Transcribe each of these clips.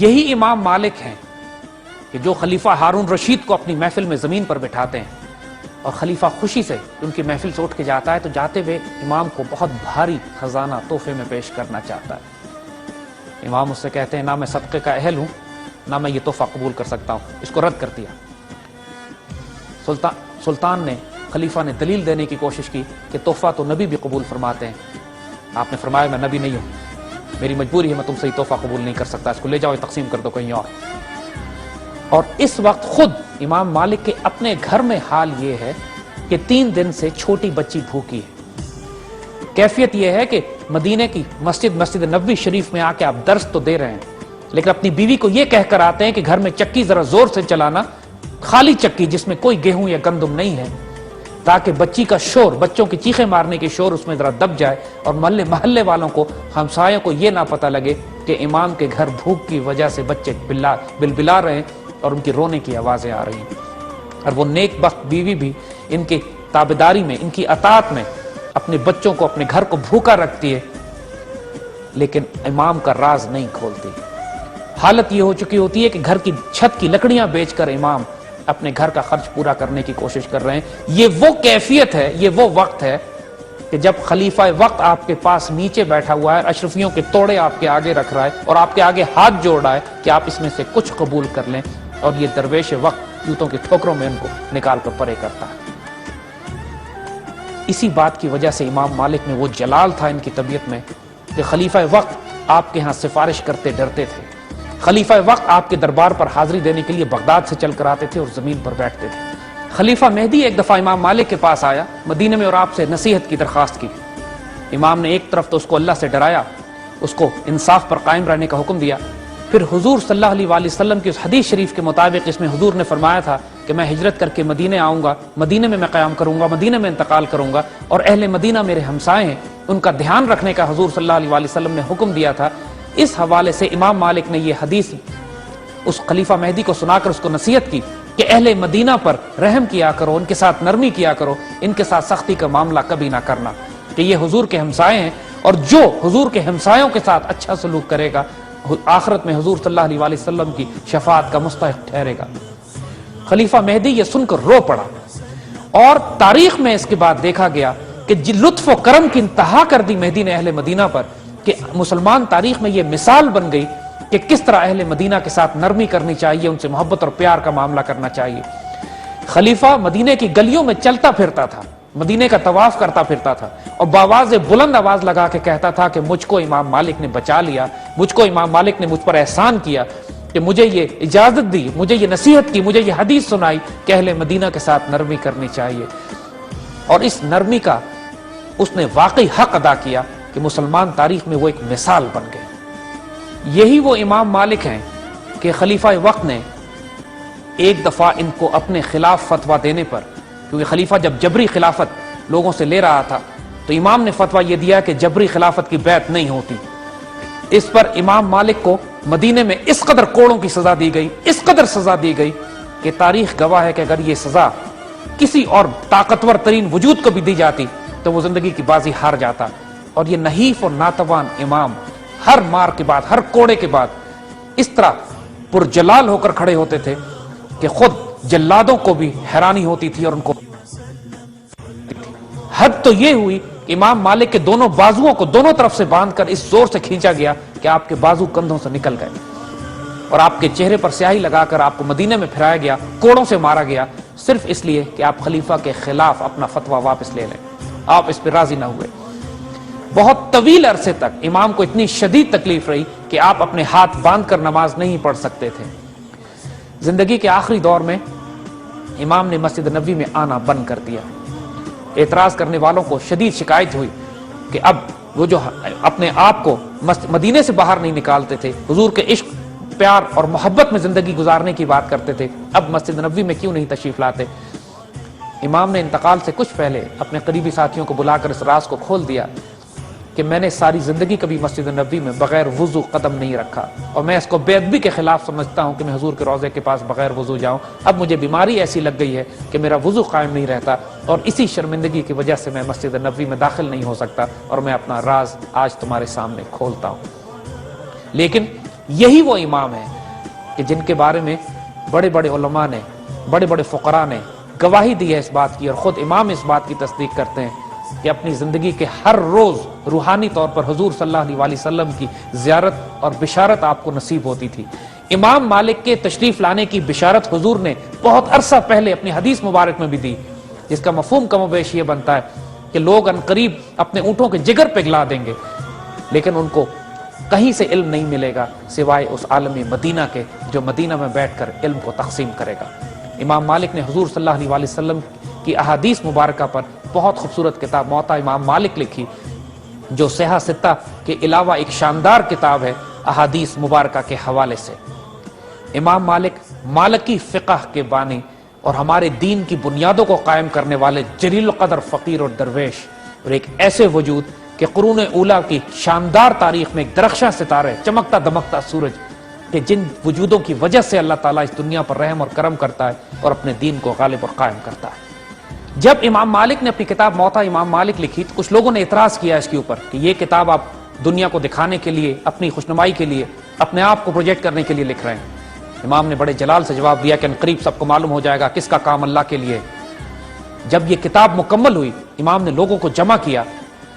یہی امام مالک ہیں کہ جو خلیفہ ہارون رشید کو اپنی محفل میں زمین پر بٹھاتے ہیں اور خلیفہ خوشی سے ان کی محفل سے اٹھ کے جاتا ہے تو جاتے ہوئے امام کو بہت بھاری خزانہ تحفے میں پیش کرنا چاہتا ہے۔ امام اس سے کہتے ہیں نہ میں صدقے کا اہل ہوں نہ میں یہ تحفہ قبول کر سکتا ہوں، اس کو رد کر دیا۔ سلطان نے خلیفہ نے دلیل دینے کی کوشش کی کہ تحفہ تو نبی بھی قبول فرماتے ہیں، آپ نے فرمایا میں نبی نہیں ہوں، میری مجبوری ہے، میں تم سے یہ تحفہ قبول نہیں کر سکتا، اس کو لے جاؤ تقسیم کر دو کہیں اور اس وقت خود امام مالک کے اپنے گھر میں حال یہ ہے کہ 3 دن سے چھوٹی بچی بھوکی ہے۔ کیفیت یہ ہے کہ مدینے کی مسجد نبوی شریف میں آ کے آپ درس تو دے رہے ہیں لیکن اپنی بیوی کو یہ کہہ کر آتے ہیں کہ گھر میں چکی ذرا زور سے چلانا، خالی چکی جس میں کوئی گیہوں یا گندم نہیں ہے، تاکہ بچی کا شور، بچوں کی چیخیں مارنے کی شور اس میں ذرا دب جائے اور محلے والوں کو، ہمسایوں کو یہ نہ پتہ لگے کہ امام کے گھر بھوک کی وجہ سے بچے بلبلا رہے ہیں اور ان کی رونے کی آوازیں آ رہی ہیں۔ اور وہ نیک بخت بیوی بھی ان کی تابعداری میں، ان کی اطاعت میں اپنے بچوں کو، اپنے گھر کو بھوکا رکھتی ہے لیکن امام کا راز نہیں کھولتی۔ حالت یہ ہو چکی ہوتی ہے کہ گھر کی چھت کی لکڑیاں بیچ کر امام اپنے گھر کا خرچ پورا کرنے کی کوشش کر رہے ہیں۔ یہ وہ کیفیت ہے، یہ وہ وقت ہے کہ جب خلیفہ وقت آپ کے پاس نیچے بیٹھا ہوا ہے، اشرفیوں کے توڑے آپ کے آگے رکھ رہا ہے اور آپ کے آگے ہاتھ جوڑ رہا ہے کہ آپ اس میں سے کچھ قبول کر لیں، اور یہ درویش وقت جوتوں کی ٹھوکروں میں ان کو نکال کر پرے کرتا ہے۔ اسی بات کی وجہ سے امام مالک میں وہ جلال تھا ان کی طبیعت میں کہ خلیفہ وقت آپ کے ہاں سفارش کرتے ڈرتے تھے۔ خلیفہ وقت آپ کے دربار پر حاضری دینے کے لیے بغداد سے چل کر آتے تھے اور زمین پر بیٹھتے تھے۔ خلیفہ مہدی ایک دفعہ امام مالک کے پاس آیا مدینے میں اور آپ سے نصیحت کی درخواست کی۔ امام نے ایک طرف تو اس کو اللہ سے ڈرایا، اس کو انصاف پر قائم رہنے کا حکم دیا، پھر حضور صلی اللہ علیہ وآلہ وسلم کی اس حدیث شریف کے مطابق اس میں حضور نے فرمایا تھا کہ میں ہجرت کر کے مدینے آؤں گا، مدینے میں قیام کروں گا، مدینے میں انتقال کروں گا، اور اہل مدینہ میرے ہمسائے ہیں، ان کا دھیان رکھنے کا حضور صلی اللہ علیہ وآلہ وسلم نے حکم دیا تھا۔ اس حوالے سے امام مالک نے یہ حدیث اس خلیفہ مہدی کو سنا کر اس کو نصیحت کی کہ اہل مدینہ پر رحم کیا کرو، ان کے ساتھ نرمی کیا کرو، ان کے ساتھ سختی کا معاملہ کبھی نہ کرنا، کہ یہ حضور کے ہمسائے ہیں اور جو حضور کے ہمسایوں کے ساتھ اچھا سلوک کرے گا آخرت میں حضور صلی اللہ علیہ وآلہ وسلم کی شفاعت کا مستحق ٹھہرے گا۔ خلیفہ مہدی یہ سن کر رو پڑا، اور تاریخ میں اس کے بعد دیکھا گیا کہ لطف و کرم کی انتہا کر دی مہدی نے اہل مدینہ پر، کہ مسلمان تاریخ میں یہ مثال بن گئی کہ کس طرح اہل مدینہ کے ساتھ نرمی کرنی چاہیے، ان سے محبت اور پیار کا معاملہ کرنا چاہیے۔ خلیفہ مدینے کی گلیوں میں چلتا پھرتا تھا، مدینے کا طواف کرتا پھرتا تھا اور باواز بلند آواز لگا کے کہتا تھا کہ مجھ کو امام مالک نے بچا لیا، مجھ کو امام مالک نے مجھ پر احسان کیا کہ مجھے یہ اجازت دی، مجھے یہ نصیحت کی، مجھے یہ حدیث سنائی کہ اہل مدینہ کے ساتھ نرمی کرنی چاہیے، اور اس نرمی کا اس نے واقعی حق ادا کیا کہ مسلمان تاریخ میں وہ ایک مثال بن گئے۔ یہی وہ امام مالک ہیں کہ خلیفہ وقت نے ایک دفعہ ان کو اپنے خلاف فتویٰ دینے پر، کیونکہ خلیفہ جب جبری خلافت لوگوں سے لے رہا تھا تو امام نے فتویٰ یہ دیا کہ جبری خلافت کی بیعت نہیں ہوتی۔ اس پر امام مالک کو مدینے میں اس قدر کوڑوں کی سزا دی گئی، اس قدر سزا دی گئی کہ تاریخ گواہ ہے کہ اگر یہ سزا کسی اور طاقتور ترین وجود کو بھی دی جاتی تو وہ زندگی کی بازی ہار جاتا، اور یہ نحیف اور ناتوان امام ہر مار کے بعد، ہر کوڑے کے بعد اس طرح پرجلال ہو کر کھڑے ہوتے تھے کہ خود جلادوں کو بھی حیرانی ہوتی تھی، اور ان کو حد تو یہ ہوئی کہ امام مالک کے دونوں بازوؤں کو دونوں طرف سے باندھ کر اس زور سے کھینچا گیا کہ آپ کے بازو کندھوں سے نکل گئے، اور آپ کے چہرے پر سیاہی لگا کر آپ کو مدینے میں پھرایا گیا، کوڑوں سے مارا گیا، صرف اس لیے کہ آپ خلیفہ کے خلاف اپنا فتویٰ واپس لے لیں۔ آپ اس پہ راضی نہ ہوئے۔ بہت طویل عرصے تک امام کو اتنی شدید تکلیف رہی کہ آپ اپنے ہاتھ باندھ کر نماز نہیں پڑھ سکتے تھے۔ زندگی کے آخری دور میں امام نے مسجد نبوی میں آنا بند کر دیا۔ اعتراض کرنے والوں کو شدید شکایت ہوئی کہ اب وہ جو اپنے آپ کو مدینے سے باہر نہیں نکالتے تھے، حضور کے عشق، پیار اور محبت میں زندگی گزارنے کی بات کرتے تھے، اب مسجد نبوی میں کیوں نہیں تشریف لاتے؟ امام نے انتقال سے کچھ پہلے اپنے قریبی ساتھیوں کو بلا کر اس راز کو کھول دیا کہ میں نے ساری زندگی کبھی مسجد نبوی میں بغیر وضو قدم نہیں رکھا، اور میں اس کو بے ادبی کے خلاف سمجھتا ہوں کہ میں حضور کے روضے کے پاس بغیر وضو جاؤں۔ اب مجھے بیماری ایسی لگ گئی ہے کہ میرا وضو قائم نہیں رہتا، اور اسی شرمندگی کی وجہ سے میں مسجد نبوی میں داخل نہیں ہو سکتا، اور میں اپنا راز آج تمہارے سامنے کھولتا ہوں۔ لیکن یہی وہ امام ہیں کہ جن کے بارے میں بڑے بڑے علماء نے، بڑے بڑے فقراء نے گواہی دی ہے اس بات کی، اور خود امام اس بات کی تصدیق کرتے ہیں کہ اپنی زندگی کے ہر روز روحانی طور پر حضور صلی اللہ علیہ وسلم کی زیارت اور بشارت آپ کو نصیب ہوتی تھی۔ امام مالک کے تشریف لانے کی بشارت حضور نے بہت عرصہ پہلے اپنی حدیث مبارک میں بھی دی، جس کا مفہوم کم و بیش یہ بنتا ہے کہ لوگ عنقریب اپنے اونٹوں کے جگر پگھلا دیں گے، لیکن ان کو کہیں سے علم نہیں ملے گا سوائے اس عالم مدینہ کے جو مدینہ میں بیٹھ کر علم کو تقسیم کرے گا۔ امام مالک نے حضور صلی اللہ علیہ وسلم کی احادیث مبارکہ پر بہت خوبصورت کتاب موطا امام مالک لکھی، جو صحیح ستہ کے علاوہ ایک شاندار کتاب ہے احادیث مبارکہ کے حوالے سے۔ امام مالک مالکی فقہ کے بانی اور ہمارے دین کی بنیادوں کو قائم کرنے والے جلیل القدر فقیر اور درویش، اور ایک ایسے وجود کہ قرون اولیٰ کی شاندار تاریخ میں ایک درخشاں ستارے، چمکتا دمکتا سورج، کہ جن وجودوں کی وجہ سے اللہ تعالیٰ اس دنیا پر رحم اور کرم کرتا ہے اور اپنے دین کو غالب اور قائم کرتا ہے۔ جب امام مالک نے اپنی کتاب موطا امام مالک لکھی تو کچھ لوگوں نے اعتراض کیا اس کے اوپر کہ یہ کتاب آپ دنیا کو دکھانے کے لیے، اپنی خوشنمائی کے لیے، اپنے آپ کو پروجیکٹ کرنے کے لیے لکھ رہے ہیں۔ امام نے بڑے جلال سے جواب دیا کہ عنقریب سب کو معلوم ہو جائے گا کس کا کام اللہ کے لیے۔ جب یہ کتاب مکمل ہوئی، امام نے لوگوں کو جمع کیا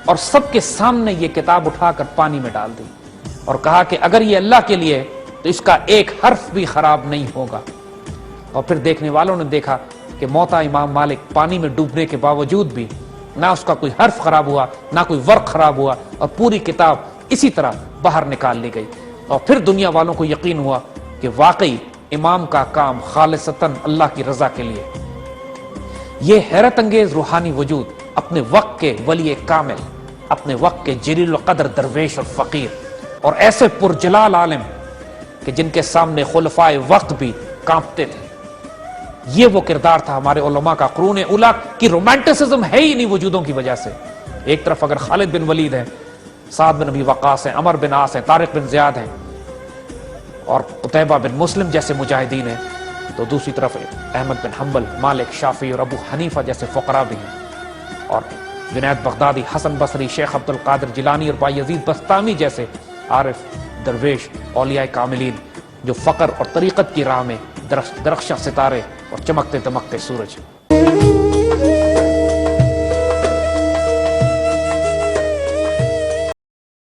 اور سب کے سامنے یہ کتاب اٹھا کر پانی میں ڈال دی اور کہا کہ اگر یہ اللہ کے لیے ہے تو اس کا ایک حرف بھی خراب نہیں ہوگا۔ اور پھر دیکھنے والوں نے دیکھا کہ موطا امام مالک پانی میں ڈوبنے کے باوجود بھی نہ اس کا کوئی حرف خراب ہوا، نہ کوئی ورق خراب ہوا، اور پوری کتاب اسی طرح باہر نکال لی گئی۔ اور پھر دنیا والوں کو یقین ہوا کہ واقعی امام کا کام خالصتاً اللہ کی رضا کے لیے۔ یہ حیرت انگیز روحانی وجود اپنے وقت کے ولی کامل، اپنے وقت کے جلیل القدر درویش اور فقیر، اور ایسے پرجلال عالم کہ جن کے سامنے خلفائے وقت بھی کانپتے تھے۔ یہ وہ کردار تھا ہمارے علماء کا۔ قرون اولیٰ کی رومانٹسزم ہے ہی نہیں وجودوں کی وجہ سے۔ ایک طرف اگر خالد بن ولید ہیں، سعد بن ابی وقاص ہیں، عمر بن عاص ہیں، طارق بن زیاد ہیں، اور قتیبہ بن مسلم جیسے مجاہدین ہیں، تو دوسری طرف احمد بن حنبل، مالک، شافعی اور ابو حنیفہ جیسے فقراء بھی ہیں، اور جنید بغدادی، حسن بصری، شیخ عبد القادر جیلانی اور بایزید بستامی جیسے عارف، درویش، اولیاء کاملین، جو فقر اور طریقت کی راہ میں درخشاں ستارے اور چمکتے دمکتے سورج۔